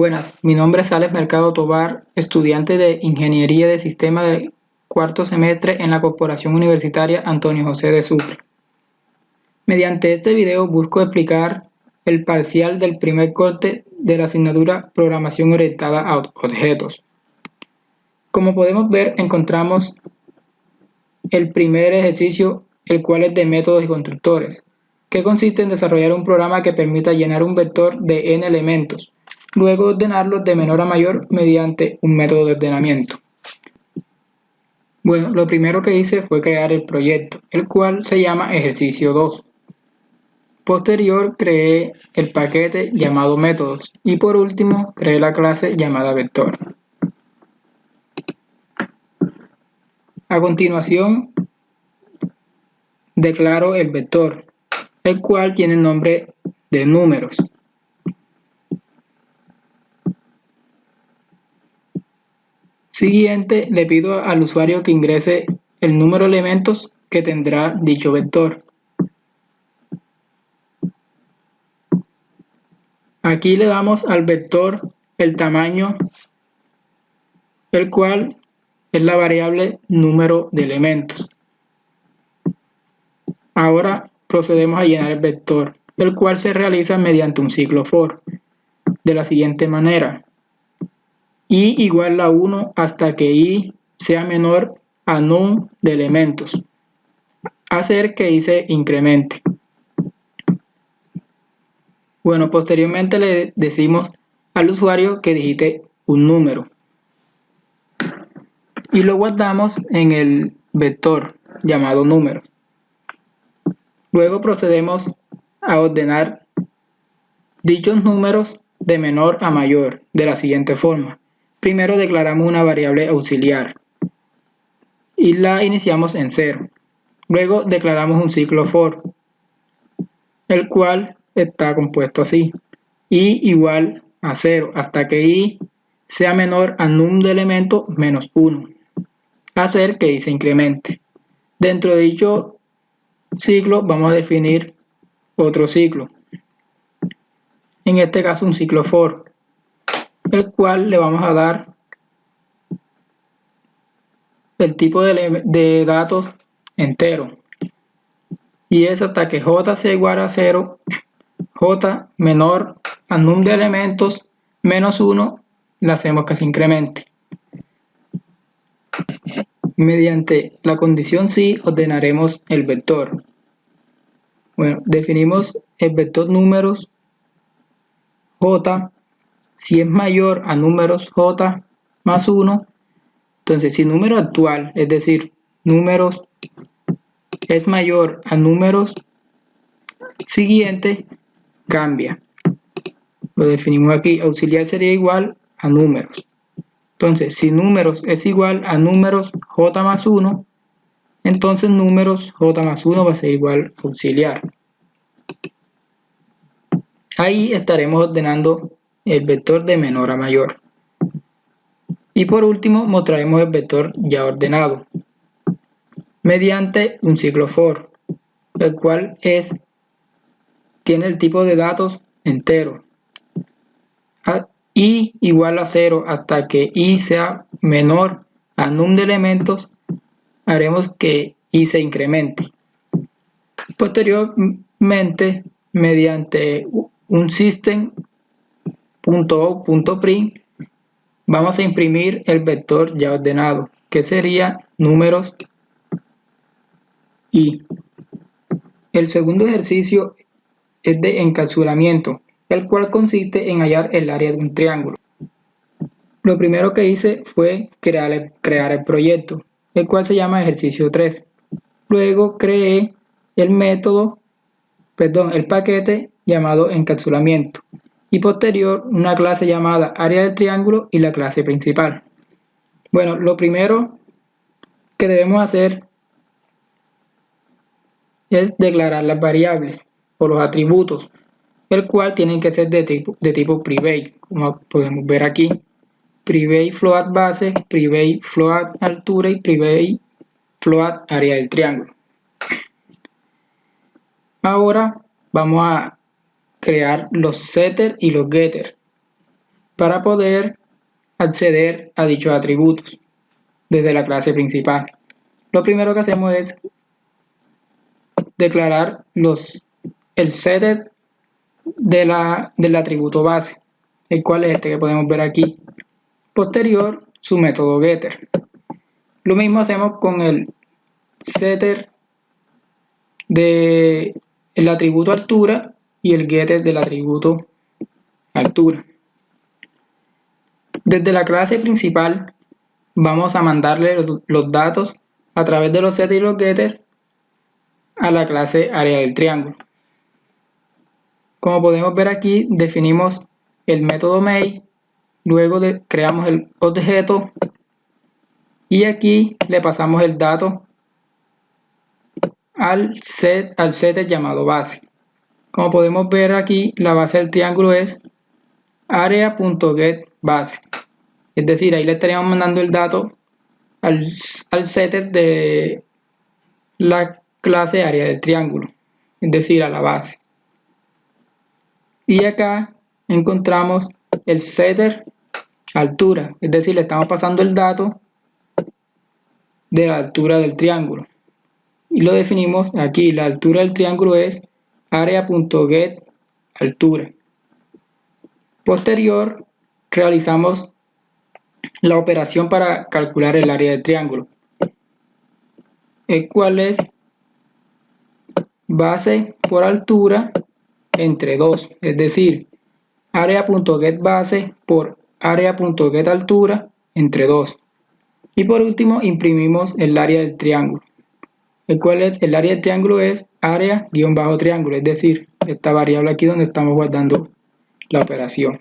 Buenas, mi nombre es Alex Mercado Tobar, estudiante de Ingeniería de Sistemas del cuarto semestre en la Corporación Universitaria Antonio José de Sucre. Mediante este video busco explicar el parcial del primer corte de la asignatura Programación Orientada a Objetos. Como podemos ver, encontramos el primer ejercicio, el cual es de métodos y constructores, que consiste en desarrollar un programa que permita llenar un vector de n elementos, luego ordenarlos de menor a mayor mediante un método de ordenamiento. Bueno, lo primero que hice fue crear el proyecto, el cual se llama ejercicio 2. Posterior creé el paquete llamado métodos y por último creé la clase llamada vector. A continuación declaro el vector, el cual tiene el nombre de números. Siguiente, le pido al usuario que ingrese el número de elementos que tendrá dicho vector. Aquí le damos al vector el tamaño, el cual es la variable número de elementos. Ahora procedemos a llenar el vector, el cual se realiza mediante un ciclo for, de la siguiente manera: i igual a 1 hasta que i sea menor a num de elementos, hacer que i se incremente. Bueno, posteriormente le decimos al usuario que digite un número y lo guardamos en el vector llamado números. Luego procedemos a ordenar dichos números de menor a mayor de la siguiente forma. Primero declaramos una variable auxiliar y la iniciamos en 0. Luego declaramos un ciclo for, el cual está compuesto así: i igual a 0 hasta que i sea menor a num de elemento menos 1, hacer que i se incremente. Dentro de dicho ciclo vamos a definir otro ciclo, en este caso un ciclo for, el cual le vamos a dar el tipo de datos entero, y es hasta que j sea igual a 0, j menor a num de elementos menos 1, le hacemos que se incremente. Mediante la condición si ordenaremos el vector. Bueno, definimos el vector números j, si es mayor a números j más 1, entonces si número actual, es decir, números es mayor a números siguiente, cambia. Lo definimos aquí: auxiliar sería igual a números. Entonces, si números es igual a números j más 1, entonces números j más 1 va a ser igual a auxiliar. Ahí estaremos ordenando el vector de menor a mayor. Y por último mostraremos el vector ya ordenado mediante un ciclo for, el cual tiene el tipo de datos entero. I igual a 0 hasta que i sea menor a num de elementos, haremos que i se incremente. Posteriormente, mediante un system.out.print, vamos a imprimir el vector ya ordenado, que sería números i. El segundo ejercicio es de encapsulamiento, el cual consiste en hallar el área de un triángulo. Lo primero que hice fue crear el proyecto, el cual se llama ejercicio 3. Luego creé el paquete llamado encapsulamiento y posterior una clase llamada área del triángulo y la clase principal. Bueno, lo primero que debemos hacer es declarar las variables o los atributos, el cual tienen que ser de tipo private, como podemos ver aquí: private float base, private float altura y private float área del triángulo. Ahora vamos a crear los setter y los getter. para poder acceder a dichos atributos desde la clase principal. Lo primero que hacemos es declarar el setter del atributo base, el cual es este que podemos ver aquí. Posterior, su método getter. Lo mismo hacemos con el setter del atributo altura y el getter del atributo altura. Desde la clase principal vamos a mandarle los datos a través de los setters y los getters a la clase área del triángulo. Como podemos ver aquí, definimos el método main, luego creamos el objeto y aquí le pasamos el dato al setter llamado base. Como podemos ver aquí, la base del triángulo es area.getBase. Es decir, ahí le estaríamos mandando el dato al setter de la clase área del triángulo, es decir, a la base. Y acá encontramos el setter altura, es decir, le estamos pasando el dato de la altura del triángulo. Y lo definimos aquí, la altura del triángulo es area.getAltura. Posterior, realizamos la operación para calcular el área del triángulo, el cual es base por altura entre 2, es decir, area.getBase por area.getAltura entre 2. Y por último, imprimimos el área del triángulo, el cual es el área del triángulo es area-triángulo, es decir, esta variable aquí donde estamos guardando la operación.